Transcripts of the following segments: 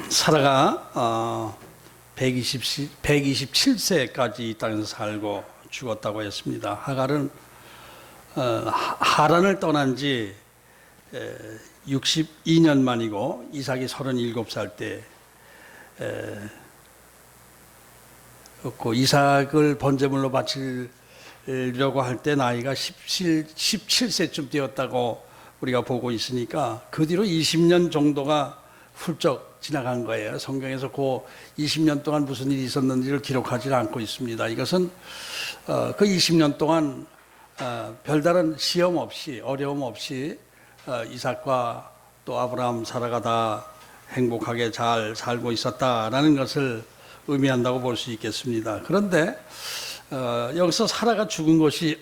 사라가 127세까지 이 땅에서 살고 죽었다고 했습니다. 하갈은 하란을 떠난 지 62년 만이고 이삭이 37살 때 이삭을 번제물로 바치려고 할 때 나이가 17세쯤 되었다고 우리가 보고 있으니까 그 뒤로 20년 정도가 훌쩍 지나간 거예요. 성경에서 그 20년 동안 무슨 일이 있었는지를 기록하지 않고 있습니다. 이것은 그 20년 동안 별다른 시험 없이 어려움 없이 이삭과 또 아브라함, 사라가 다 행복하게 잘 살고 있었다라는 것을 의미한다고 볼 수 있겠습니다. 그런데 여기서 사라가 죽은 곳이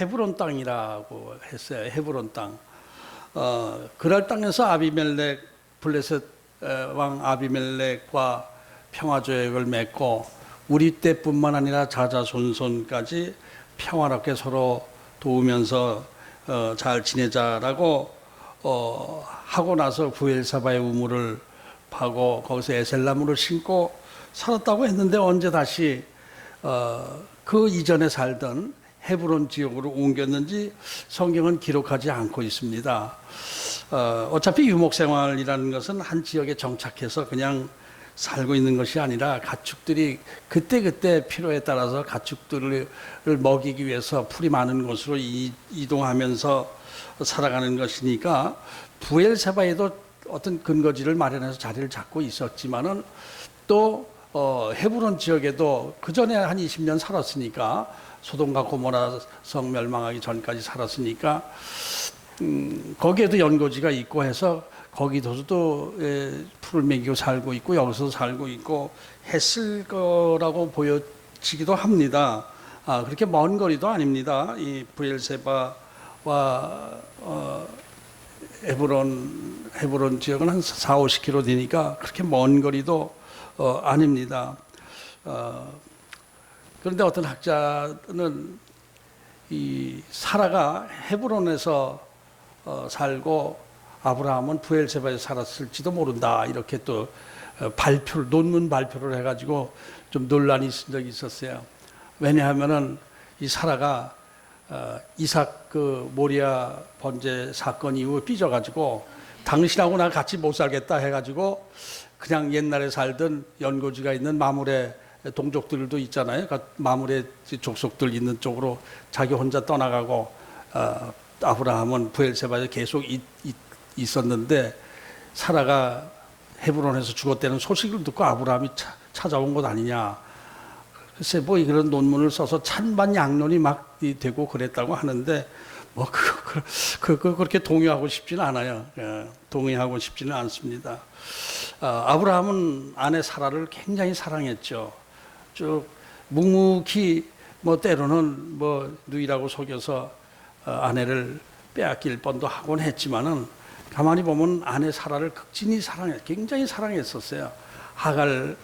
헤브론 땅이라고 했어요. 헤브론 땅. 그랄 땅에서 아비멜렉, 블레셋 왕 아비멜렉과 평화조약을 맺고 우리 때뿐만 아니라 자자손손까지 평화롭게 서로 도우면서 잘 지내자라고 하고 나서 부엘사바의 우물을 파고 거기서 에셀나무를 심고 살았다고 했는데 언제 다시 그 이전에 살던 헤브론 지역으로 옮겼는지 성경은 기록하지 않고 있습니다. 어차피 유목생활이라는 것은 한 지역에 정착해서 그냥 살고 있는 것이 아니라 가축들이 그때그때 필요에 따라서 가축들을 먹이기 위해서 풀이 많은 곳으로 이동하면서 살아가는 것이니까 부엘세바에도 어떤 근거지를 마련해서 자리를 잡고 있었지만은 또 헤브론 지역에도 그 전에 한 20년 살았으니까 소돔과 고모라 성 멸망하기 전까지 살았으니까 거기에도 연고지가 있고 해서 거기서도 풀을 먹이고 살고 있고 여기서도 살고 있고 했을 거라고 보여지기도 합니다. 그렇게 먼 거리도 아닙니다. 이 부엘세바와 헤브론 지역은 한 4, 50km 되니까 그렇게 먼 거리도 아닙니다. 그런데 어떤 학자는 이 사라가 헤브론에서 살고 아브라함은 부엘세바에 살았을지도 모른다 이렇게 또 논문 발표를 해가지고 좀 논란이 있은 적이 있었어요. 왜냐하면은 이 사라가 이삭 그 모리아 번제 사건 이후 삐져가지고 당신하고 나 같이 못 살겠다 해가지고 그냥 옛날에 살던 연고지가 있는 마므레 동족들도 있잖아요. 마므레 족속들 있는 쪽으로 자기 혼자 떠나가고 아브라함은 부엘세바에 계속 있었는데 사라가 헤브론에서 죽었다는 소식을 듣고 아브라함이 찾아온 것 아니냐. 글쎄 뭐 이런 논문을 써서 찬반 양론이 막 되고 그랬다고 하는데 뭐 그렇게 동의하고 싶지는 않아요. 동의하고 싶지는 않습니다. 아브라함은 아내 사라를 굉장히 사랑했죠. 쭉 묵묵히 뭐 때로는 뭐 누이라고 속여서 아내를 빼앗길 뻔도 하곤 했지만은 가만히 보면 아내 사라를 극진히 굉장히 사랑했었어요. 하갈을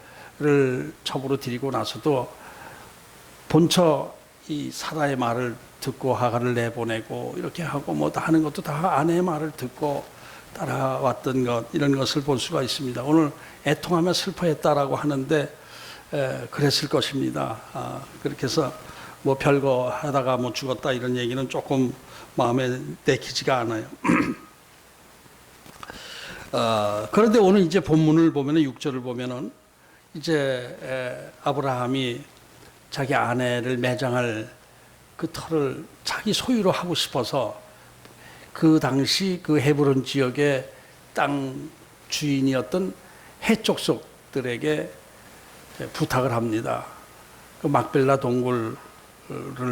첩으로 들이고 나서도 본처 이 사라의 말을 듣고 하갈을 내보내고 이렇게 하고 뭐 다 하는 것도 다 아내의 말을 듣고 따라왔던 것 이런 것을 볼 수가 있습니다. 오늘 애통하며 슬퍼했다라고 하는데 그랬을 것입니다. 그렇게 해서 뭐 별거 하다가 뭐 죽었다 이런 얘기는 조금 마음에 내키지가 않아요. 그런데 오늘 이제 본문을 보면은 6절을 보면은 이제 아브라함이 자기 아내를 매장할 그 터를 자기 소유로 하고 싶어서 그 당시 그 헤브론 지역의 땅 주인이었던 해족속들에게 부탁을 합니다. 그 막벨라 동굴을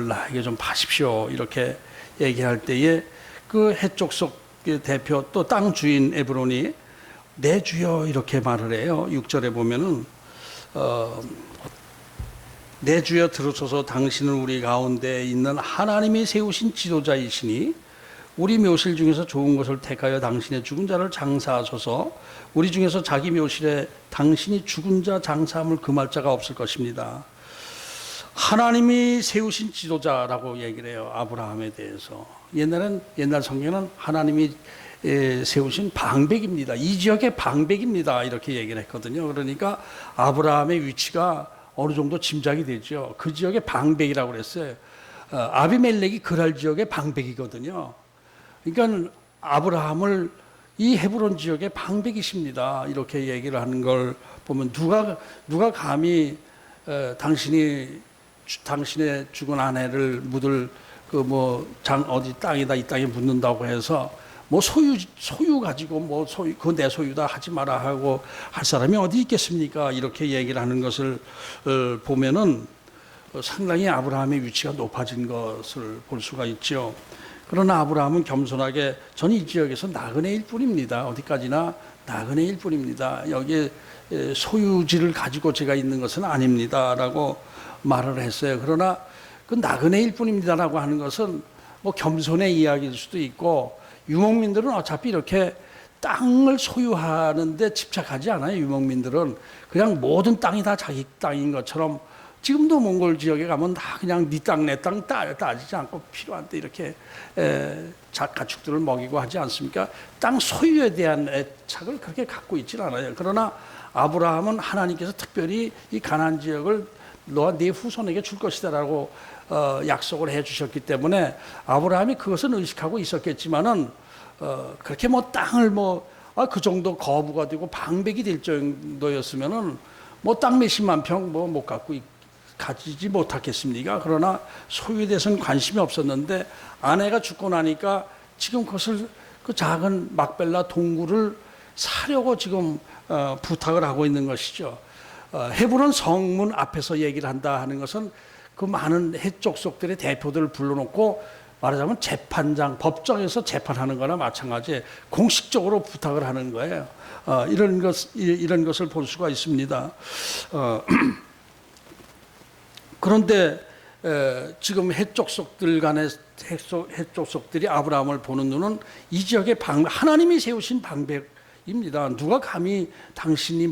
나에게 좀 파십시오. 이렇게 얘기할 때에 그 해족속 대표 또 땅 주인 에브론이 내 주여 이렇게 말을 해요. 6절에 보면은 내 주여 들으소서 당신은 우리 가운데 있는 하나님이 세우신 지도자이시니 우리 묘실 중에서 좋은 것을 택하여 당신의 죽은 자를 장사하소서. 우리 중에서 자기 묘실에 당신이 죽은 자 장사함을 금할 자가 없을 것입니다. 하나님이 세우신 지도자라고 얘기를 해요. 아브라함에 대해서. 옛날 성경에는 하나님이 세우신 방백입니다. 이 지역의 방백입니다. 이렇게 얘기를 했거든요. 그러니까 아브라함의 위치가 어느 정도 짐작이 되죠. 그 지역의 방백이라고 그랬어요. 아비멜렉이 그랄 지역의 방백이거든요. 그러니까 아브라함을 이 헤브론 지역의 방백이십니다. 이렇게 얘기를 하는 걸 보면 누가 감히 당신의 죽은 아내를 묻을 어디 땅이다 이 땅에 묻는다고 해서 뭐 소유 가지고 그거 내 소유다 하지 마라 하고 할 사람이 어디 있겠습니까? 이렇게 얘기를 하는 것을 보면은 상당히 아브라함의 위치가 높아진 것을 볼 수가 있죠. 그러나 아브라함은 겸손하게 저는 이 지역에서 나그네일 뿐입니다. 어디까지나 나그네일 뿐입니다. 여기에 소유지를 가지고 제가 있는 것은 아닙니다라고 말을 했어요. 그러나 그 나그네일 뿐입니다라고 하는 것은 뭐 겸손의 이야기일 수도 있고, 유목민들은 어차피 이렇게 땅을 소유하는데 집착하지 않아요. 유목민들은 그냥 모든 땅이 다 자기 땅인 것처럼, 지금도 몽골 지역에 가면 다 그냥 네 땅 내 땅 따지지 않고 필요한 때 이렇게 가축들을 먹이고 하지 않습니까? 땅 소유에 대한 애착을 그렇게 갖고 있지는 않아요. 그러나 아브라함은 하나님께서 특별히 이 가나안 지역을 너와 네 후손에게 줄 것이다라고 약속을 해 주셨기 때문에 아브라함이 그것은 의식하고 있었겠지만은 그렇게 뭐 땅을 그 정도 거부가 되고 방백이 될 정도였으면은 뭐 땅 몇십만 평 못 가지지 못하겠습니까? 그러나 소유에 대해서는 관심이 없었는데 아내가 죽고 나니까 지금 그것을 그 작은 막벨라 동굴을 사려고 지금 부탁을 하고 있는 것이죠. 헤브론 성문 앞에서 얘기를 한다 하는 것은 그 많은 해족속들의 대표들을 불러놓고 말하자면 재판장, 법정에서 재판하는 거나 마찬가지에 공식적으로 부탁을 하는 거예요. 이런 것을 볼 수가 있습니다. 그런데 지금 해족속들 간의 해족속들이 아브라함을 보는 눈은 이 지역의 하나님이 세우신 방백입니다. 누가 감히 당신이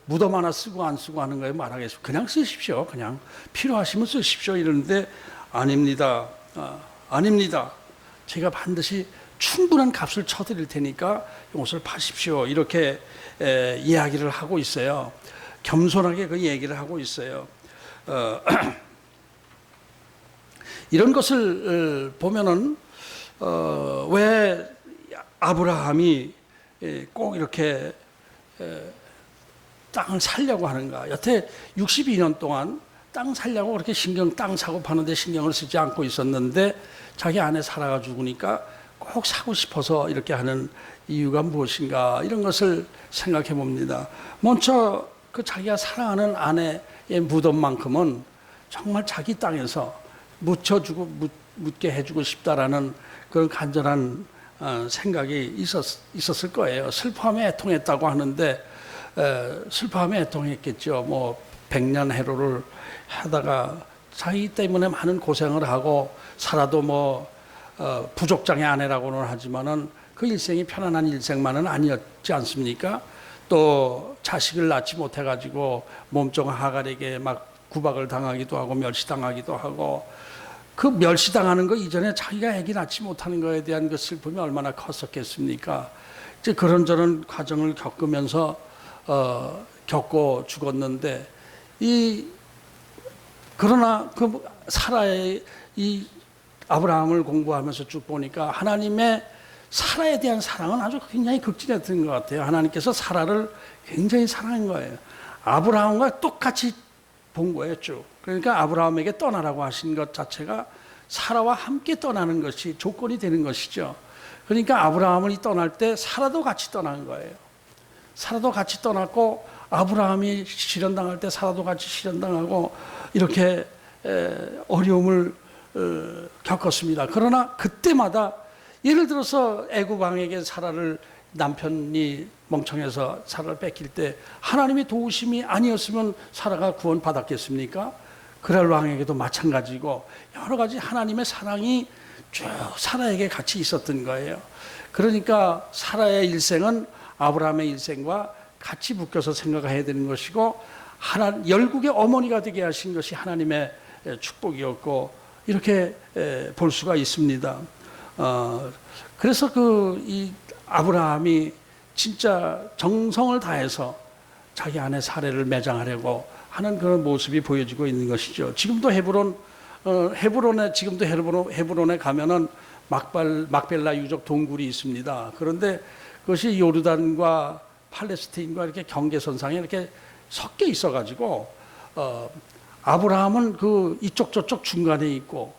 무덤 하나 쓰고 안 쓰고 하는 거에 말하겠습니까? 그냥 쓰십시오. 그냥 필요하시면 쓰십시오. 이러는데 아닙니다. 아닙니다. 제가 반드시 충분한 값을 쳐드릴 테니까 이것을 파십시오. 이렇게 이야기를 하고 있어요. 겸손하게 그 얘기를 하고 있어요. 이런 것을 보면은 왜 아브라함이 꼭 이렇게 땅을 살려고 하는가? 여태 62년 동안 땅 살려고 그렇게 땅 사고 파는데 신경을 쓰지 않고 있었는데 자기 아내 사라가 죽으니까 꼭 사고 싶어서 이렇게 하는 이유가 무엇인가? 이런 것을 생각해 봅니다. 먼저 그 자기가 사랑하는 아내의 무덤만큼은 정말 자기 땅에서 묻게 해주고 싶다라는 그런 간절한 생각이 있었을 거예요. 슬퍼함에 애통했다고 하는데 슬퍼함에 애통했겠죠. 100년 해로를 하다가 자기 때문에 많은 고생을 하고 살아도 부족장의 아내라고는 하지만은 그 일생이 편안한 일생만은 아니었지 않습니까? 또 자식을 낳지 못해가지고 몸종 하갈에게 막 구박을 당하기도 하고 멸시당하기도 하고, 그 멸시당하는 거 이전에 자기가 아기 낳지 못하는 것에 대한 그 슬픔이 얼마나 컸었겠습니까? 이제 그런저런 과정을 겪으면서 겪고 죽었는데, 그러나 그 사라의 이 아브라함을 공부하면서 쭉 보니까 하나님의 사라에 대한 사랑은 아주 굉장히 극진했던 것 같아요. 하나님께서 사라를 굉장히 사랑한 거예요. 아브라함과 똑같이 본 거예요, 쭉. 그러니까 아브라함에게 떠나라고 하신 것 자체가 사라와 함께 떠나는 것이 조건이 되는 것이죠. 그러니까 아브라함이 떠날 때 사라도 같이 떠난 거예요. 사라도 같이 떠났고, 아브라함이 시련당할 때 사라도 같이 시련당하고, 이렇게 어려움을 겪었습니다. 그러나 그때마다 예를 들어서 애굽 왕에게 사라를, 남편이 멍청해서 사라를 뺏길 때 하나님의 도우심이 아니었으면 사라가 구원받았겠습니까? 그랄 왕에게도 마찬가지고 여러 가지 하나님의 사랑이 쭉 사라에게 같이 있었던 거예요. 그러니까 사라의 일생은 아브라함의 일생과 같이 묶여서 생각해야 되는 것이고, 열국의 어머니가 되게 하신 것이 하나님의 축복이었고, 이렇게 볼 수가 있습니다. 그래서 이 아브라함이 진짜 정성을 다해서 자기 아내 사례를 매장하려고 하는 그런 모습이 보여지고 있는 것이죠. 지금도 헤브론에 가면은 막벨라 유적 동굴이 있습니다. 그런데 그것이 요르단과 팔레스타인과 이렇게 경계선상에 이렇게 섞여 있어가지고 아브라함은 그 이쪽 저쪽 중간에 있고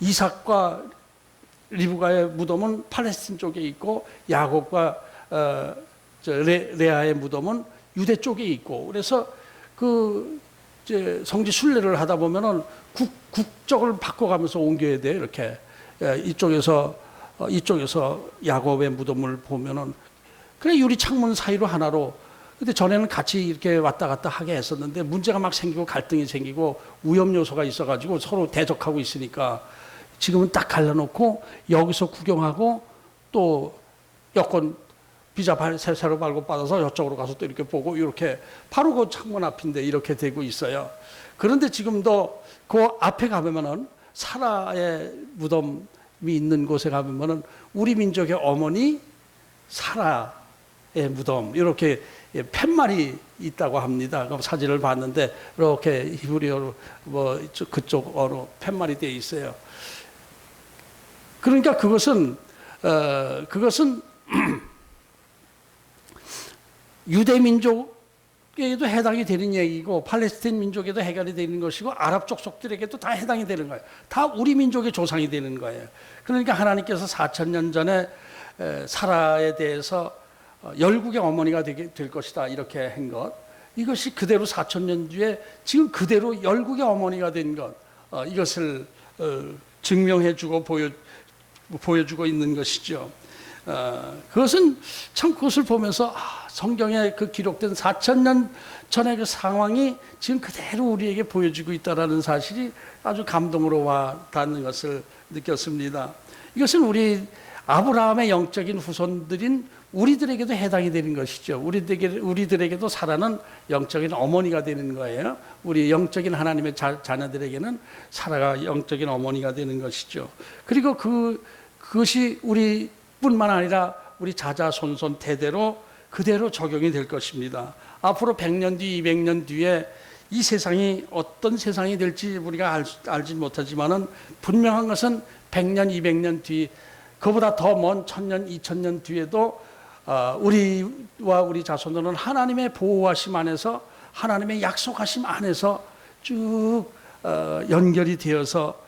이삭과 리브가의 무덤은 팔레스틴 쪽에 있고 야곱과 레아의 무덤은 유대 쪽에 있고, 그래서 그 이제 성지 순례를 하다 보면은 국적을 바꿔가면서 옮겨야 돼요. 이렇게 이쪽에서 야곱의 무덤을 보면은 그래 유리 창문 사이로 하나로. 근데 전에는 같이 이렇게 왔다 갔다 하게 했었는데 문제가 막 생기고 갈등이 생기고 위험 요소가 있어가지고 서로 대적하고 있으니까 지금은 딱 갈라놓고 여기서 구경하고 또 여권 비자 새로 발급 받아서 이쪽으로 가서 또 이렇게 보고, 이렇게 바로 그 창문 앞인데 이렇게 되고 있어요. 그런데 지금도 그 앞에 가면은 사라의 무덤이 있는 곳에 가면은 우리 민족의 어머니 사라의 무덤 이렇게 팻말이 있다고 합니다. 그럼 사진을 봤는데 이렇게 히브리어로 그쪽어로 팻말이 되어 있어요. 그러니까 그것은 유대 민족에도 해당이 되는 얘기고 팔레스타인 민족에도 해결이 되는 것이고 아랍 족속들에게도 다 해당이 되는 거예요. 다 우리 민족의 조상이 되는 거예요. 그러니까 하나님께서 4,000년 전에 사라에 대해서 열국의 어머니가 될 것이다 이렇게 한 것, 이것이 그대로 4,000년 뒤에 지금 그대로 열국의 어머니가 된 것, 이것을 증명해주고 보여주고 있는 것이죠. 그것은 참 그것을 보면서 성경에 그 기록된 4,000년 전의 그 상황이 지금 그대로 우리에게 보여지고 있다는 사실이 아주 감동으로 와 닿는 것을 느꼈습니다. 이것은 우리 아브라함의 영적인 후손들인 우리들에게도 해당이 되는 것이죠. 우리들에게도 사라는 영적인 어머니가 되는 거예요. 우리 영적인 하나님의 자녀들에게는 사라가 영적인 어머니가 되는 것이죠. 그리고 그것이 우리뿐만 아니라 우리 자자손손 대대로 그대로 적용이 될 것입니다. 앞으로 100년 뒤, 200년 뒤에 이 세상이 어떤 세상이 될지 우리가 알지 못하지만은 분명한 것은 100년, 200년 뒤, 그보다 더 먼 1000년, 2000년 뒤에도 우리와 우리 자손들은 하나님의 보호하심 안에서, 하나님의 약속하심 안에서 쭉 연결이 되어서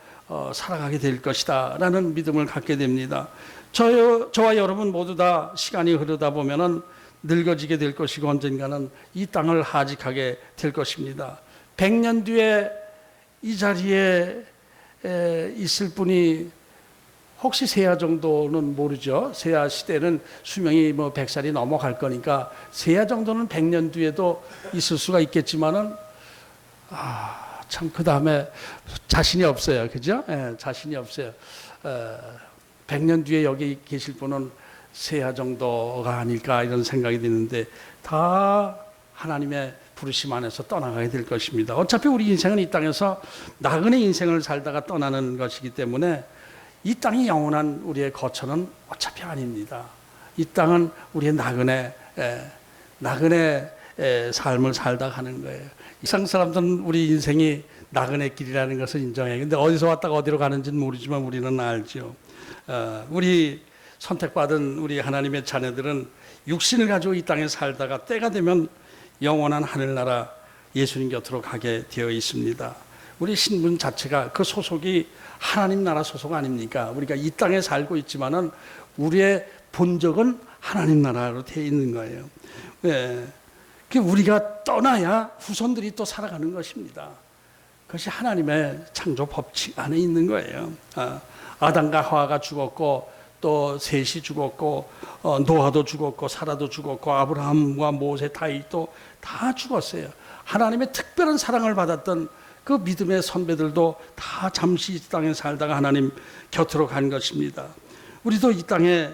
살아가게 될 것이다 라는 믿음을 갖게 됩니다. 저와 여러분 모두 다 시간이 흐르다 보면은 늙어지게 될 것이고 언젠가는 이 땅을 하직하게 될 것입니다. 100년 뒤에 이 자리에 있을 분이 혹시 세아 정도는 모르죠. 세아 시대는 수명이 100살이 넘어갈 거니까 세아 정도는 100년 뒤에도 있을 수가 있겠지만은 참 그 다음에 자신이 없어요. 그죠? 자신이 없어요. 100년 뒤에 여기 계실 분은 세아 정도가 아닐까 이런 생각이 드는데 다 하나님의 부르심 안에서 떠나가게 될 것입니다. 어차피 우리 인생은 이 땅에서 나그네 인생을 살다가 떠나는 것이기 때문에 이 땅이 영원한 우리의 거처는 어차피 아닙니다. 이 땅은 우리의 나그네 삶을 살다 가는 거예요. 이상 사람들은 우리 인생이 나그네 길이라는 것을 인정해요. 근데 어디서 왔다가 어디로 가는지는 모르지만 우리는 알죠. 우리 선택받은 우리 하나님의 자녀들은 육신을 가지고 이 땅에 살다가 때가 되면 영원한 하늘나라 예수님 곁으로 가게 되어 있습니다. 우리 신분 자체가 그 소속이 하나님 나라 소속 아닙니까? 우리가 이 땅에 살고 있지만은 우리의 본적은 하나님 나라로 되어 있는 거예요. 우리가 떠나야 후손들이 또 살아가는 것입니다. 그것이 하나님의 창조 법칙 안에 있는 거예요. 아담과 하와가 죽었고 또 셋이 죽었고 노아도 죽었고 사라도 죽었고 아브라함과 모세 다윗도 다 죽었어요. 하나님의 특별한 사랑을 받았던 그 믿음의 선배들도 다 잠시 이 땅에 살다가 하나님 곁으로 간 것입니다. 우리도 이 땅에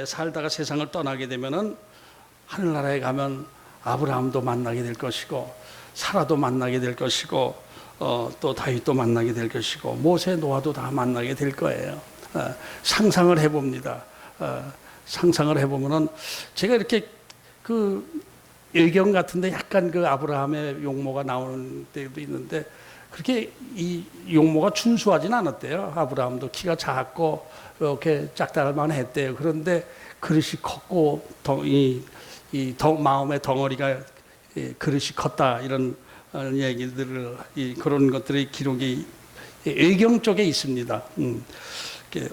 살다가 세상을 떠나게 되면은 하늘나라에 가면 아브라함도 만나게 될 것이고 사라도 만나게 될 것이고 또 다윗도 만나게 될 것이고 모세 노아도 다 만나게 될 거예요. 상상을 해봅니다. 상상을 해보면은 제가 이렇게 그 예경 같은데 약간 그 아브라함의 용모가 나오는 때도 있는데 그렇게 이 용모가 준수하진 않았대요. 아브라함도 키가 작고 이렇게 짝달만 했대요. 그런데 그릇이 컸고 마음의 덩어리가 그릇이 컸다 이런 얘기들을 그런 것들의 기록이 예경 쪽에 있습니다.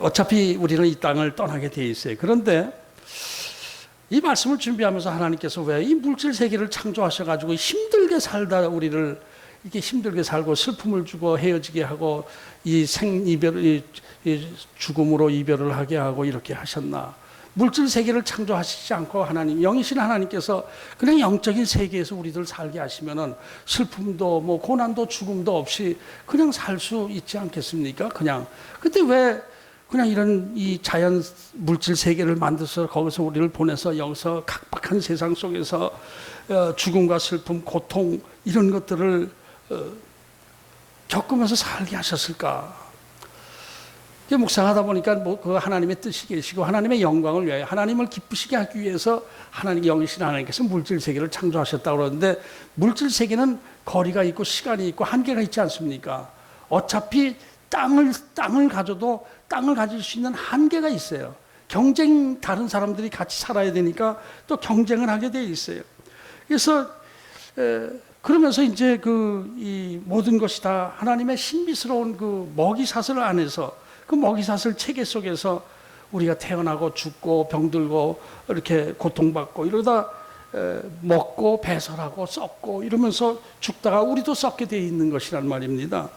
어차피 우리는 이 땅을 떠나게 돼 있어요. 그런데 이 말씀을 준비하면서 하나님께서 왜 이 물질 세계를 창조하셔가지고 힘들게 살다 우리를 이렇게 힘들게 살고 슬픔을 주고 헤어지게 하고 이 죽음으로 이별을 하게 하고 이렇게 하셨나? 물질 세계를 창조하시지 않고 하나님, 영이신 하나님께서 그냥 영적인 세계에서 우리들 살게 하시면은 슬픔도 뭐 고난도 죽음도 없이 그냥 살 수 있지 않겠습니까? 그냥. 근데 왜 그냥 이런 이 자연 물질 세계를 만들어서 거기서 우리를 보내서 여기서 각박한 세상 속에서 죽음과 슬픔, 고통 이런 것들을 겪으면서 살게 하셨을까? 묵상하다 보니까 그 하나님의 뜻이 계시고 하나님의 영광을 위하여 하나님을 기쁘시게 하기 위해서 하나님 영이신 하나님께서 물질 세계를 창조하셨다고 그러는데 물질 세계는 거리가 있고 시간이 있고 한계가 있지 않습니까? 어차피 땅을 가져도 땅을 가질 수 있는 한계가 있어요. 다른 사람들이 같이 살아야 되니까 또 경쟁을 하게 돼 있어요. 그래서 그러면서 이제 이 모든 것이 다 하나님의 신비스러운 그 먹이사슬 안에서 그 먹이사슬 체계 속에서 우리가 태어나고 죽고 병들고 이렇게 고통받고 이러다 먹고 배설하고 썩고 이러면서 죽다가 우리도 썩게 되어 있는 것이란 말입니다.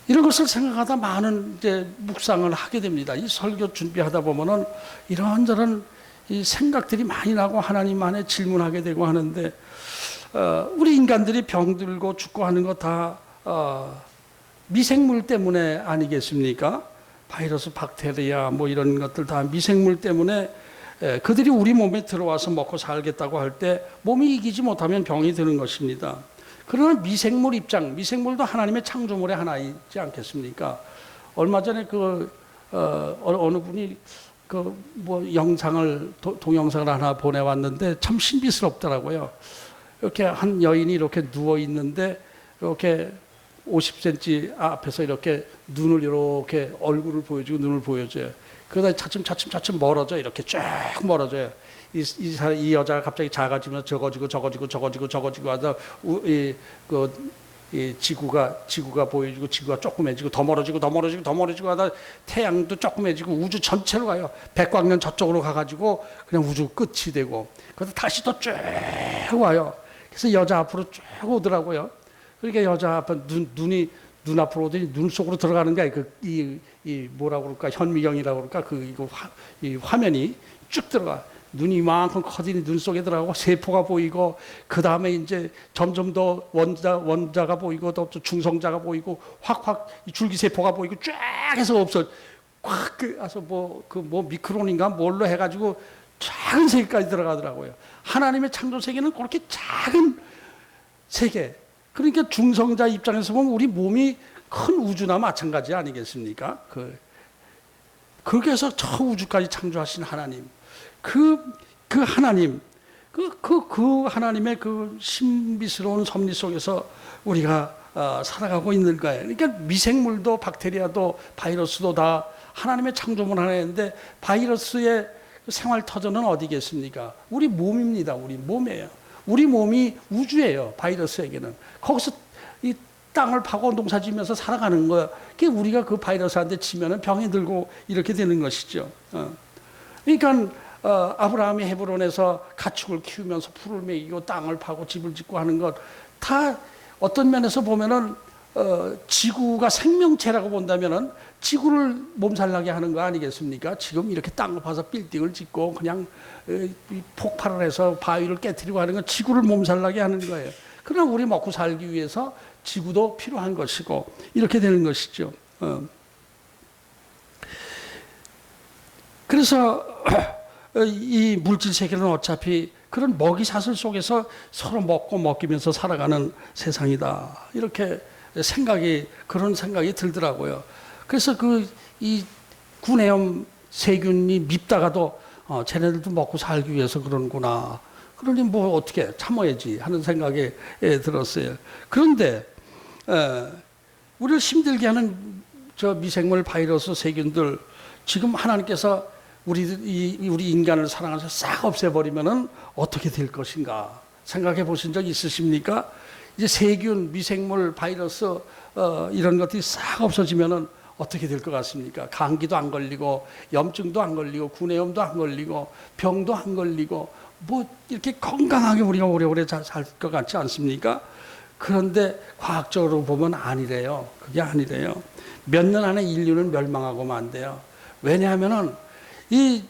이런 것을 생각하다 많은 이제 묵상을 하게 됩니다. 이 설교 준비하다 보면은 이런저런 이 생각들이 많이 나고 하나님 안에 질문하게 되고 하는데 우리 인간들이 병들고 죽고 하는 거 다 미생물 때문에 아니겠습니까? 바이러스, 박테리아 뭐 이런 것들 다 미생물 때문에 그들이 우리 몸에 들어와서 먹고 살겠다고 할 때 몸이 이기지 못하면 병이 드는 것입니다. 그러나 미생물도 하나님의 창조물의 하나이지 않겠습니까? 얼마 전에 어느 분이 동영상을 하나 보내왔는데 참 신비스럽더라고요. 이렇게 한 여인이 이렇게 누워 있는데 이렇게 50cm 앞에서 이렇게 얼굴을 보여주고 눈을 보여줘요. 그러다 차츰 멀어져 이렇게 쫙 멀어져요. 이 여자가 갑자기 작아지면서 적어지고 하다 이 지구가 보여지고 지구가 조그매지고 더 멀어지고 하다 태양도 조그매지고 우주 전체로 가요. 백광년 저쪽으로 가가지고 그냥 우주 끝이 되고 그러다 다시 또 쭉 와요. 그래서 여자 앞으로 쭉 오더라고요. 그러니까 여자 앞에 눈 앞으로 오더니 눈 속으로 들어가는 게 이 뭐라고 그럴까 현미경이라고 그럴까 이 화면이 쭉 들어가. 눈이 이만큼 커지니 눈 속에 들어가고 세포가 보이고 그 다음에 이제 점점 더 원자가 보이고 또 중성자가 보이고 확 줄기세포가 보이고 쫙 해서 없어. 확 가서 미크론인가 뭘로 해가지고 작은 세계까지 들어가더라고요. 하나님의 창조 세계는 그렇게 작은 세계. 그러니까 중성자 입장에서 보면 우리 몸이 큰 우주나 마찬가지 아니겠습니까? 그렇게 해서 저 우주까지 창조하신 하나님. 그 하나님, 그 하나님의 그 신비스러운 섭리 속에서 우리가 살아가고 있는 거예요. 그러니까 미생물도 박테리아도 바이러스도 다 하나님의 창조물 하나인데 바이러스의 생활 터전은 어디겠습니까? 우리 몸입니다. 우리 몸이에요. 우리 몸이 우주예요. 바이러스에게는. 거기서 이 땅을 파고 농사 지면서 살아가는 거예요. 그게 우리가 그 바이러스한테 치면은 병이 들고 이렇게 되는 것이죠. 그러니까 아브라함이 헤브론에서 가축을 키우면서 풀을 먹이고 땅을 파고 집을 짓고 하는 것 다 어떤 면에서 보면은 지구가 생명체라고 본다면은 지구를 몸살나게 하는 거 아니겠습니까? 지금 이렇게 땅을 파서 빌딩을 짓고 그냥 폭발을 해서 바위를 깨트리고 하는 건 지구를 몸살나게 하는 거예요. 그러나 우리 먹고 살기 위해서 지구도 필요한 것이고 이렇게 되는 것이죠. 그래서 이 물질 세계는 어차피 그런 먹이사슬 속에서 서로 먹고 먹이면서 살아가는 세상이다. 이렇게 그런 생각이 들더라고요. 그래서 이 구내염 세균이 밉다가도 쟤네들도 먹고 살기 위해서 그러는구나. 그러니 뭐 어떻게 참아야지 하는 생각이 들었어요. 그런데 우리를 힘들게 하는 저 미생물, 바이러스, 세균들 지금 하나님께서 우리 인간을 사랑하셔서 싹 없애버리면은 어떻게 될 것인가 생각해 보신 적 있으십니까? 이제 세균, 미생물, 바이러스 이런 것들이 싹 없어지면은 어떻게 될 것 같습니까? 감기도 안 걸리고 염증도 안 걸리고 구내염도 안 걸리고 병도 안 걸리고 뭐 이렇게 건강하게 우리가 오래오래 살 것 같지 않습니까? 그런데 과학적으로 보면 아니래요. 그게 아니래요. 몇 년 안에 인류는 멸망하고 만대요. 왜냐하면은 이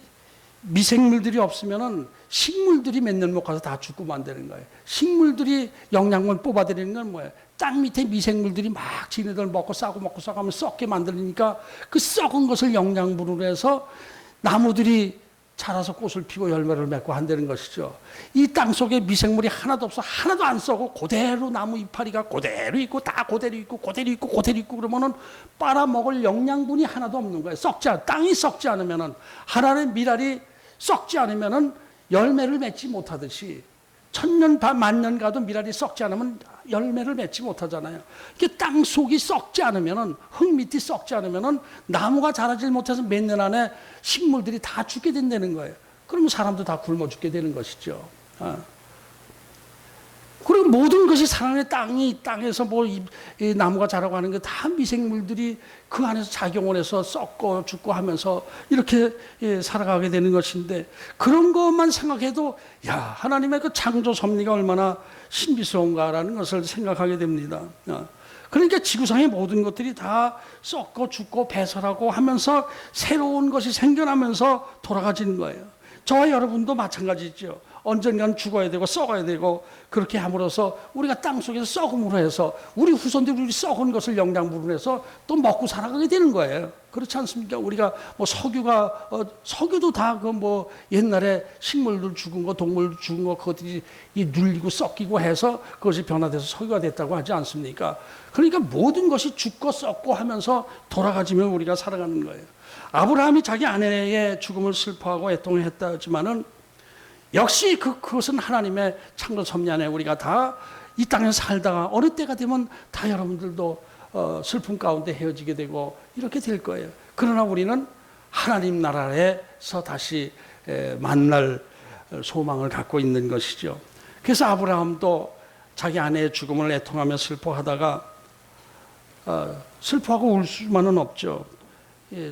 미생물들이 없으면은 식물들이 몇 년 못 가서 다 죽고 만드는 거예요. 식물들이 영양분 뽑아들이는 건 뭐예요? 땅 밑에 미생물들이 막 지네들 먹고 싸고 하면 썩게 만들니까 그 썩은 것을 영양분으로 해서 나무들이 자라서 꽃을 피고 열매를 맺고 한다는 것이죠. 이 땅 속에 미생물이 하나도 없어. 하나도 안 썩고 그대로 나무 이파리가 그대로 있고 다 그대로 있고 그러면은 빨아먹을 영양분이 하나도 없는 거예요. 땅이 썩지 않으면은 하나의 미랄이 썩지 않으면은 열매를 맺지 못하듯이 천년 만년 가도 미랄이 썩지 않으면 열매를 맺지 못하잖아요. 땅 속이 썩지 않으면은 흙 밑이 썩지 않으면은 나무가 자라질 못해서 몇 년 안에 식물들이 다 죽게 된다는 거예요. 그러면 사람도 다 굶어 죽게 되는 것이죠. 그리고 모든 것이 살아있는 땅에서 이 나무가 자라고 하는 게 다 미생물들이 그 안에서 작용을 해서 썩고 죽고 하면서 이렇게 살아가게 되는 것인데 그런 것만 생각해도 야, 하나님의 그 창조 섭리가 얼마나 신비스러운가라는 것을 생각하게 됩니다. 그러니까 지구상의 모든 것들이 다 썩고 죽고 배설하고 하면서 새로운 것이 생겨나면서 돌아가지는 거예요. 저와 여러분도 마찬가지죠. 언젠간 죽어야 되고 썩어야 되고 그렇게 함으로써 우리가 땅 속에서 썩음으로 해서 우리 후손들이 우리 썩은 것을 영양분으로 해서 또 먹고 살아가게 되는 거예요. 그렇지 않습니까? 우리가 뭐 석유도 다 그 뭐 옛날에 식물들 죽은 거, 동물 죽은 거 그것들이 눌리고 썩기고 해서 그것이 변화돼서 석유가 됐다고 하지 않습니까? 그러니까 모든 것이 죽고 썩고 하면서 돌아가지면 우리가 살아가는 거예요. 아브라함이 자기 아내의 죽음을 슬퍼하고 애통했다 하지만은 역시 그것은 하나님의 창조 섭리 안에 우리가 다 이 땅에 살다가 어느 때가 되면 다 여러분들도 슬픔 가운데 헤어지게 되고 이렇게 될 거예요. 그러나 우리는 하나님 나라에서 다시 만날 소망을 갖고 있는 것이죠. 그래서 아브라함도 자기 아내의 죽음을 애통하며 슬퍼하다가 슬퍼하고 울 수만은 없죠.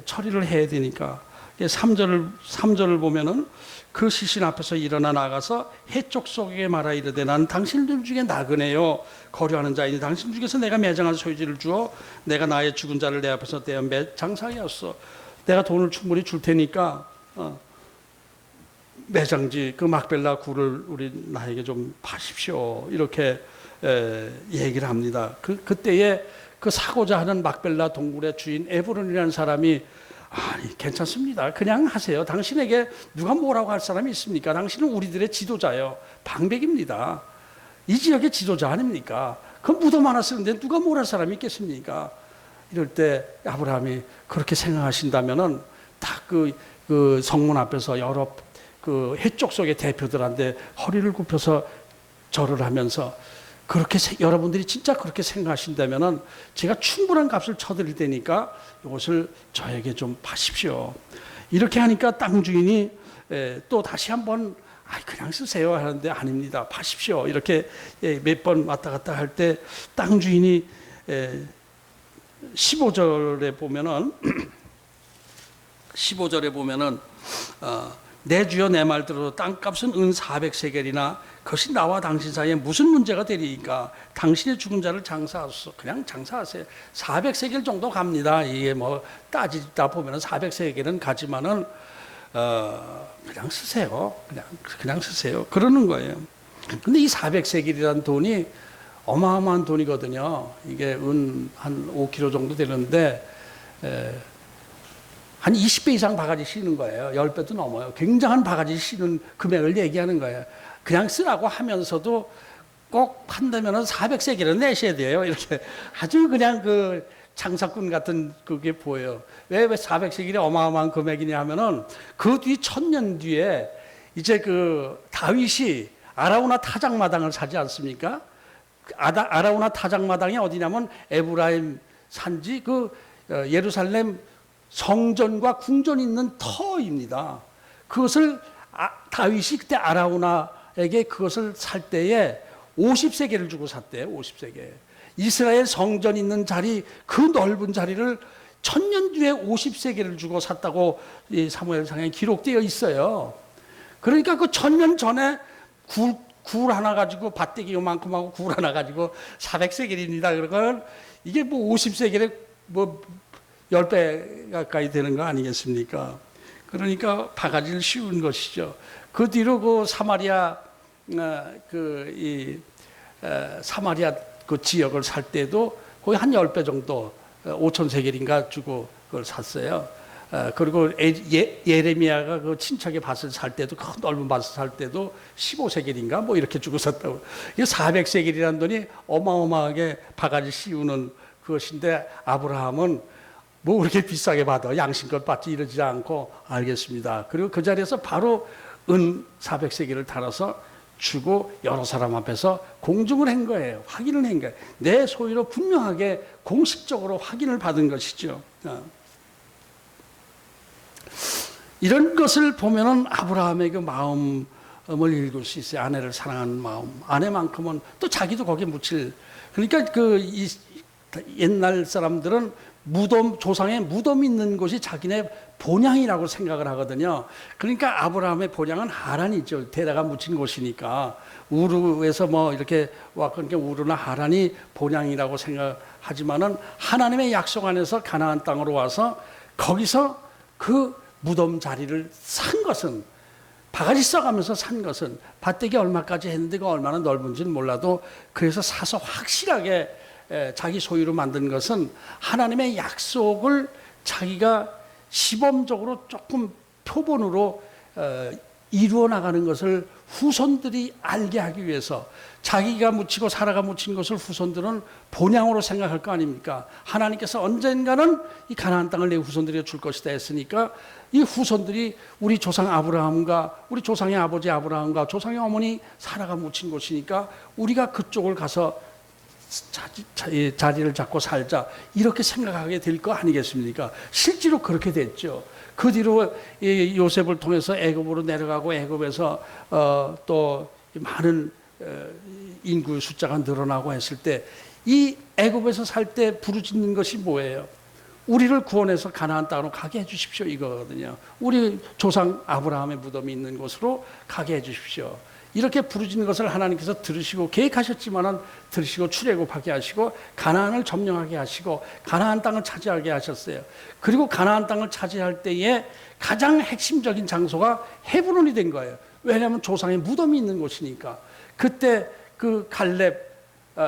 처리를 해야 되니까. 3절을 보면은 그 시신 앞에서 일어나 나가서 해쪽 속에게 말하 이르되 나는 당신들 중에 나그네요 거류하는 자이니 당신 중에서 내가 매장한 소유지를 주어 내가 나의 죽은 자를 내 앞에서 떼어 장사하였어. 내가 돈을 충분히 줄 테니까 매장지 그 막벨라 굴을 나에게 좀 파십시오. 이렇게 얘기를 합니다. 그때에 그 사고자 하는 막벨라 동굴의 주인 에브론이라는 사람이 아니 괜찮습니다. 그냥 하세요. 당신에게 누가 뭐라고 할 사람이 있습니까? 당신은 우리들의 지도자요. 방백입니다. 이 지역의 지도자 아닙니까? 그 무덤 하나 쓰는데 누가 뭘 할 사람이 있겠습니까? 이럴 때 아브라함이 그렇게 생각하신다면은 다 그 성문 앞에서 여러 그 해쪽 속의 대표들한테 허리를 굽혀서 절을 하면서 그렇게 여러분들이 진짜 그렇게 생각하신다면은 제가 충분한 값을 쳐드릴 테니까 이것을 저에게 좀 파십시오. 이렇게 하니까 땅 주인이 또 다시 한번 그냥 쓰세요 하는데 아닙니다. 파십시오. 이렇게 몇 번 왔다 갔다 할 때 땅 주인이 15절에 보면은 15절에 보면은 내 주여 내 말 들어 땅값은 은 400세겔이나 그것이 나와 당신 사이에 무슨 문제가 되리까? 당신의 죽은 자를 장사하소서. 그냥 장사하세요. 400세겔 정도 갑니다. 이게 뭐 따지다 보면은 400세겔은 가지만은 그냥 쓰세요. 그냥 쓰세요. 그러는 거예요. 근데 이 400세겔이라는 돈이 어마어마한 돈이거든요. 이게 은 한 5kg 정도 되는데 한 20배 이상 바가지 씌는 거예요. 10배도 넘어요. 굉장한 바가지 씌는 금액을 얘기하는 거예요. 그냥 쓰라고 하면서도 꼭 판다면 400세겔은 내셔야 돼요. 이렇게 아주 그냥 장사꾼 같은 그게 보여요. 왜 400세겔이 어마어마한 금액이냐 하면은 그 뒤 1000년 뒤에 이제 그 다윗이 아라우나 타작마당을 사지 않습니까? 아라우나 타작마당이 어디냐면 에브라임 산지 그 예루살렘 성전과 궁전이 있는 터입니다. 그것을 다윗이 그때 아라우나에게 그것을 살 때에 50세겔을 주고 샀대요. 50세겔. 이스라엘 성전 있는 자리, 그 넓은 자리를 1000년 뒤에 50세겔을 주고 샀다고 이 사무엘상에 기록되어 있어요. 그러니까 그 1000년 전에 굴 하나 가지고 밭대기 요만큼 하고 굴 하나 가지고 400세겔입니다. 그러면 이게 뭐 50세겔에 뭐 10배 가까이 되는 거 아니겠습니까? 그러니까 바가지를 씌운 것이죠. 그 뒤로 그 사마리아 사마리아 그 지역을 살 때도 거의 한 10배 정도 5,000세겔인가 주고 그걸 샀어요. 그리고 예레미야가 그 친척의 밭을 살 때도 큰 넓은 밭을 살 때도 15세겔인가 뭐 이렇게 주고 샀다고. 이게 400세겔이라는 돈이 어마어마하게 바가지 씌우는 그것인데 아브라함은 뭐 그렇게 비싸게 받아 양심껏 받지 이러지 않고 알겠습니다. 그리고 그 자리에서 바로 은 400세겔을 달아서 주고 여러 사람 앞에서 공증을 한 거예요. 확인을 한 거예요. 내 소유로 분명하게 공식적으로 확인을 받은 것이죠. 이런 것을 보면은 아브라함의 그 마음을 읽을 수 있어요. 아내를 사랑하는 마음. 아내만큼은 또 자기도 거기에 묻힐. 그러니까 이 옛날 사람들은 조상의 무덤이 있는 곳이 자기네 본향이라고 생각을 하거든요. 그러니까 아브라함의 본향은 하란이죠. 데다가 묻힌 곳이니까. 우르에서 뭐 이렇게 왔으니까 우르나 하란이 본향이라고 생각하지만은 하나님의 약속 안에서 가나안 땅으로 와서 거기서 그 무덤 자리를 산 것은 바가지 써가면서 산 것은 밭대기 얼마까지 했는데 그 얼마나 넓은지는 몰라도 그래서 사서 확실하게 자기 소유로 만든 것은 하나님의 약속을 자기가 시범적으로 조금 표본으로 이루어 나가는 것을 후손들이 알게 하기 위해서 자기가 묻히고 사라가 묻힌 것을 후손들은 본향으로 생각할 거 아닙니까? 하나님께서 언젠가는 이 가나안 땅을 내 후손들에게 줄 것이다 했으니까 이 후손들이 우리 조상 아브라함과 우리 조상의 아버지 아브라함과 조상의 어머니 사라가 묻힌 곳이니까 우리가 그쪽을 가서 자리를 잡고 살자 이렇게 생각하게 될 거 아니겠습니까? 실제로 그렇게 됐죠. 그 뒤로 요셉을 통해서 애굽으로 내려가고 애굽에서 또 많은 인구의 숫자가 늘어나고 했을 때 이 애굽에서 살 때 부르짖는 것이 뭐예요? 우리를 구원해서 가나안 땅으로 가게 해주십시오 이거거든요. 우리 조상 아브라함의 무덤이 있는 곳으로 가게 해주십시오. 이렇게 부르짖는 것을 하나님께서 들으시고 계획하셨지만은 들으시고 출애굽하게 하시고 가나안을 점령하게 하시고 가나안 땅을 차지하게 하셨어요. 그리고 가나안 땅을 차지할 때에 가장 핵심적인 장소가 헤브론이 된 거예요. 왜냐하면 조상의 무덤이 있는 곳이니까. 그때 그 갈렙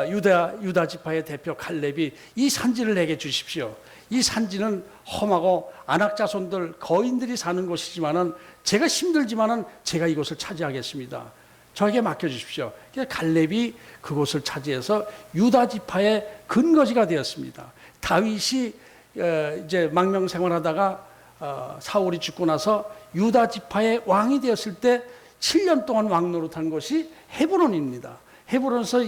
유다 지파의 대표 갈렙이 이 산지를 내게 주십시오. 이 산지는 험하고 안악 자손들 거인들이 사는 곳이지만은 제가 힘들지만은 제가 이곳을 차지하겠습니다. 저에게 맡겨주십시오. 그래서 갈렙이 그곳을 차지해서 유다 지파의 근거지가 되었습니다. 다윗이 이제 망명생활하다가 사울이 죽고 나서 유다 지파의 왕이 되었을 때 7년 동안 왕노릇한 곳이 헤브론입니다. 헤브론에서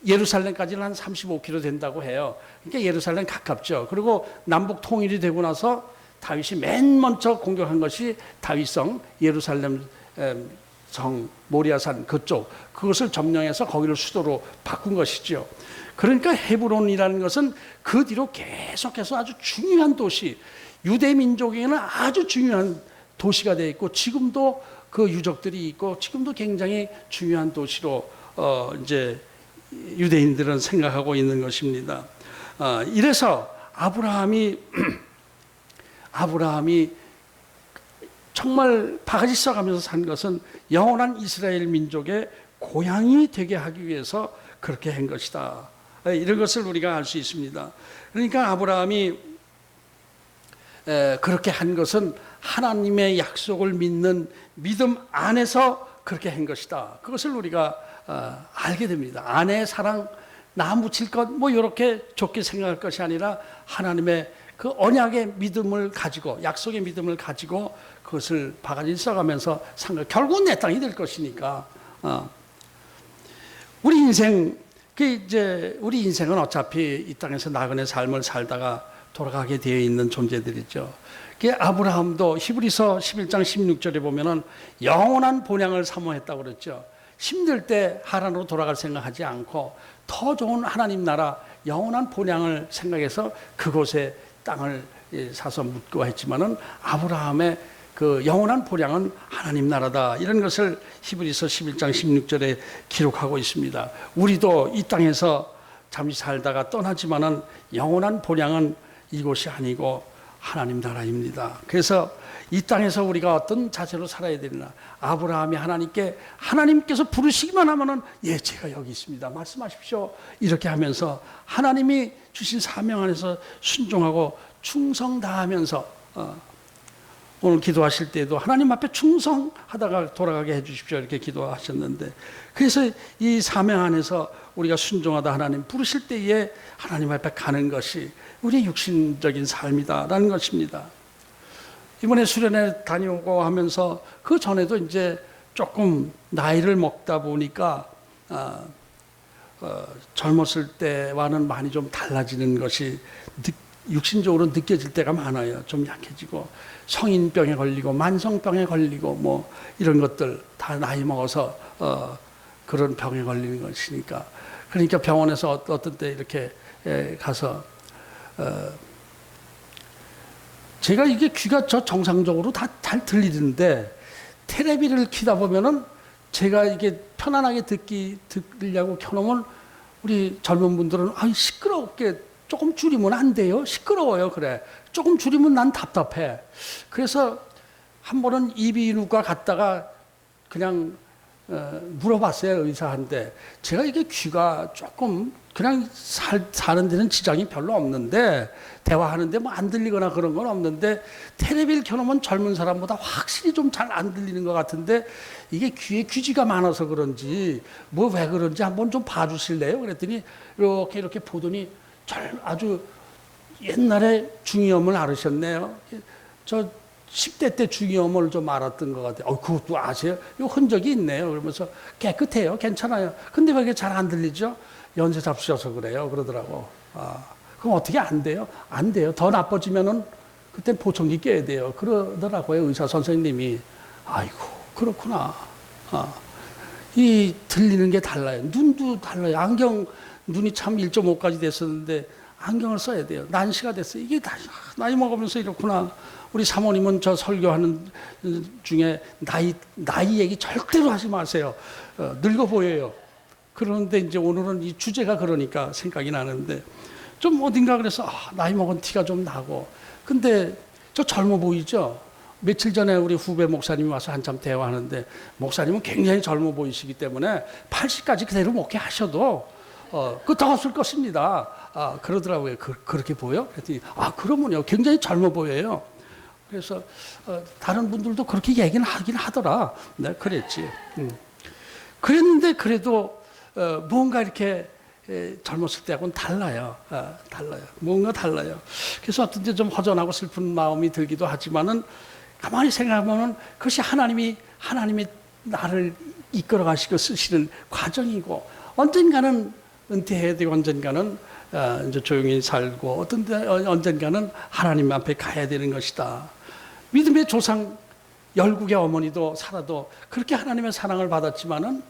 예루살렘까지는 한 35km 된다고 해요. 그러니까 예루살렘 가깝죠. 그리고 남북 통일이 되고 나서 다윗이 맨 먼저 공격한 것이 다윗성 예루살렘 성 모리아산 그것을 점령해서 거기를 수도로 바꾼 것이죠. 그러니까 헤브론이라는 것은 그 뒤로 계속해서 아주 중요한 도시, 유대 민족에게는 아주 중요한 도시가 되어 있고 지금도 그 유적들이 있고 지금도 굉장히 중요한 도시로 이제 유대인들은 생각하고 있는 것입니다. 이래서 아브라함이 정말 바가지 써가면서 산 것은 영원한 이스라엘 민족의 고향이 되게 하기 위해서 그렇게 한 것이다. 이런 것을 우리가 알 수 있습니다. 그러니까 아브라함이 그렇게 한 것은 하나님의 약속을 믿는 믿음 안에서 그렇게 한 것이다. 그것을 우리가 알게 됩니다. 아내의 사랑, 나 묻힐 것 뭐 이렇게 좋게 생각할 것이 아니라 하나님의 그 언약의 믿음을 가지고 약속의 믿음을 가지고 그것을 바가지 써가면서 결국은 내 땅이 될 것이니까 우리 인생 우리 인생은 어차피 이 땅에서 나그네 삶을 살다가 돌아가게 되어 있는 존재들이죠. 아브라함도 히브리서 11장 16절에 보면은 영원한 본향을 사모했다고 그랬죠. 힘들 때 하란으로 돌아갈 생각하지 않고 더 좋은 하나님 나라 영원한 본향을 생각해서 그곳에 땅을 사서 묻고 했지만은 아브라함의 그 영원한 본향은 하나님 나라다. 이런 것을 히브리서 11장 16절에 기록하고 있습니다. 우리도 이 땅에서 잠시 살다가 떠나지만은 영원한 본향은 이곳이 아니고 하나님 나라입니다. 그래서 이 땅에서 우리가 어떤 자세로 살아야 되나? 아브라함이 하나님께서 부르시기만 하면은 예, 제가 여기 있습니다. 말씀하십시오. 이렇게 하면서 하나님이 주신 사명 안에서 순종하고 충성 다하면서 오늘 기도하실 때도 하나님 앞에 충성하다가 돌아가게 해주십시오. 이렇게 기도하셨는데 그래서 이 사명 안에서 우리가 순종하다 하나님 부르실 때에 하나님 앞에 가는 것이 우리의 육신적인 삶이다라는 것입니다. 이번에 수련회 다녀오고 하면서 그 전에도 이제 조금 나이를 먹다 보니까 젊었을 때와는 많이 좀 달라지는 것이 육신적으로 느껴질 때가 많아요. 좀 약해지고 성인병에 걸리고 만성병에 걸리고 뭐 이런 것들 다 나이 먹어서 그런 병에 걸리는 것이니까 그러니까 병원에서 어떤 때 이렇게 가서 제가 이게 귀가 정상적으로 다 잘 들리는데 테레비를 키다 보면은 제가 이게 편안하게 들으려고 켜놓으면 우리 젊은 분들은 시끄럽게 조금 줄이면 안 돼요. 시끄러워요. 그래. 조금 줄이면 난 답답해. 그래서 한 번은 이비인후과 갔다가 그냥 물어봤어요. 의사한테. 제가 이게 귀가 조금 그냥 사는 데는 지장이 별로 없는데 대화하는데 뭐 안 들리거나 그런 건 없는데 테레비를 켜놓으면 젊은 사람보다 확실히 좀 잘 안 들리는 것 같은데 이게 귀에 귀지가 많아서 그런지 뭐 왜 그런지 한번 좀 봐주실래요? 그랬더니 이렇게 보더니 아주 옛날에 중이염을 앓으셨네요. 저 10대 때 중이염을 좀 알았던 것 같아요. 그것도 아세요? 이 흔적이 있네요. 그러면서 깨끗해요. 괜찮아요. 근데 왜 이게 잘 안 들리죠? 연세 잡수셔서 그래요. 그러더라고. 그럼 어떻게 안 돼요? 안 돼요. 더 나빠지면은 그때 보청기 껴야 돼요. 그러더라고요. 의사 선생님이. 아이고, 그렇구나. 이 들리는 게 달라요. 눈도 달라요. 눈이 참 1.5까지 됐었는데 안경을 써야 돼요. 난시가 됐어요. 이게 나이 먹으면서 이렇구나. 우리 사모님은 저 설교하는 중에 나이 얘기 절대로 하지 마세요. 늙어 보여요. 그런데 이제 오늘은 이 주제가 그러니까 생각이 나는데 좀 어딘가 그래서 나이 먹은 티가 좀 나고 근데 저 젊어 보이죠? 며칠 전에 우리 후배 목사님이 와서 한참 대화하는데 목사님은 굉장히 젊어 보이시기 때문에 80까지 그대로 목회하셔도 더 없을 것입니다. 그러더라고요. 그렇게 보여? 그랬더니 그러면요. 굉장히 젊어 보여요. 그래서 다른 분들도 그렇게 얘기는 하긴 하더라. 네, 그랬지. 그랬는데 그래도 뭔가 이렇게 젊었을 때하고는 달라요. 달라요. 뭔가 달라요. 그래서 어떤 때 좀 허전하고 슬픈 마음이 들기도 하지만은 가만히 생각하면은 그것이 하나님이 나를 이끌어 가시고 쓰시는 과정이고 언젠가는 은퇴해야 되고 언젠가는 이제 조용히 살고 어떤 때 언젠가는 하나님 앞에 가야 되는 것이다. 믿음의 조상 열국의 어머니도 살아도 그렇게 하나님의 사랑을 받았지만은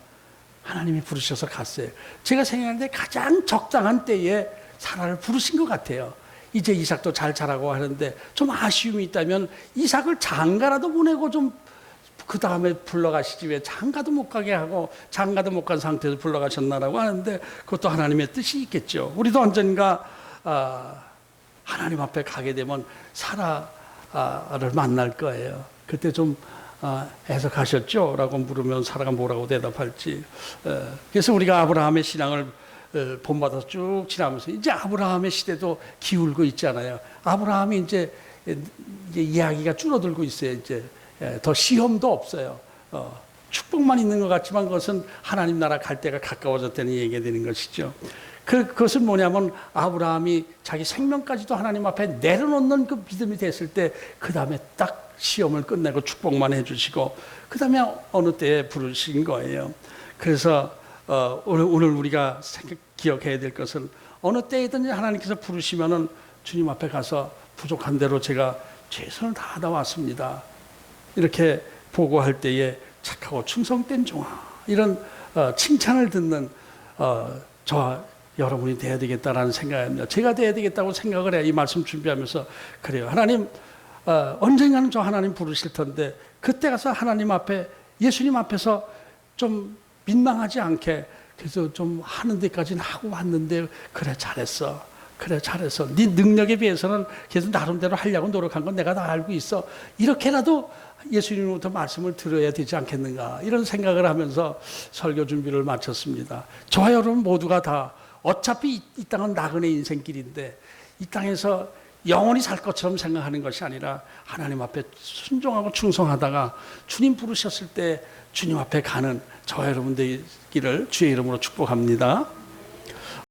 하나님이 부르셔서 갔어요. 제가 생각하는데 가장 적당한 때에 사라를 부르신 것 같아요. 이제 이삭도 잘 자라고 하는데 좀 아쉬움이 있다면 이삭을 장가라도 보내고 좀 그 다음에 불러가시지 왜 장가도 못 가게 하고 장가도 못 간 상태에서 불러가셨나라고 하는데 그것도 하나님의 뜻이 있겠죠. 우리도 언젠가 하나님 앞에 가게 되면 사라를 만날 거예요. 그때 좀 해석하셨죠? 라고 물으면 사라가 뭐라고 대답할지. 그래서 우리가 아브라함의 신앙을 본받아서 쭉 지나면서 이제 아브라함의 시대도 기울고 있잖아요. 아브라함이 이제 이야기가 줄어들고 있어요. 이제 더 시험도 없어요. 축복만 있는 것 같지만 그것은 하나님 나라 갈 때가 가까워졌다는 얘기가 되는 것이죠. 그것은 뭐냐면 아브라함이 자기 생명까지도 하나님 앞에 내려놓는 그 믿음이 됐을 때 그 다음에 딱 시험을 끝내고 축복만 해주시고 그 다음에 어느 때에 부르신 거예요. 그래서 오늘 우리가 기억해야 될 것은 어느 때이든지 하나님께서 부르시면은 주님 앞에 가서 부족한 대로 제가 최선을 다하다 왔습니다. 이렇게 보고할 때에 착하고 충성된 종아, 이런 칭찬을 듣는 저와 여러분이 돼야 되겠다라는 생각입니다. 제가 돼야 되겠다고 생각을 해요. 이 말씀 준비하면서 그래요. 하나님 언젠가는 저 하나님 부르실 텐데 그때 가서 하나님 앞에 예수님 앞에서 좀 민망하지 않게 그래서 좀 하는 데까지는 하고 왔는데 그래 잘했어. 그래 잘했어. 네 능력에 비해서는 계속 나름대로 하려고 노력한 건 내가 다 알고 있어. 이렇게라도 예수님으로부터 말씀을 들어야 되지 않겠는가 이런 생각을 하면서 설교 준비를 마쳤습니다. 저와 여러분 모두가 다 어차피 이 땅은 나그네 인생길인데 이 땅에서 영원히 살 것처럼 생각하는 것이 아니라 하나님 앞에 순종하고 충성하다가 주님 부르셨을 때 주님 앞에 가는 저와 여러분 되기를 주의 이름으로 축복합니다.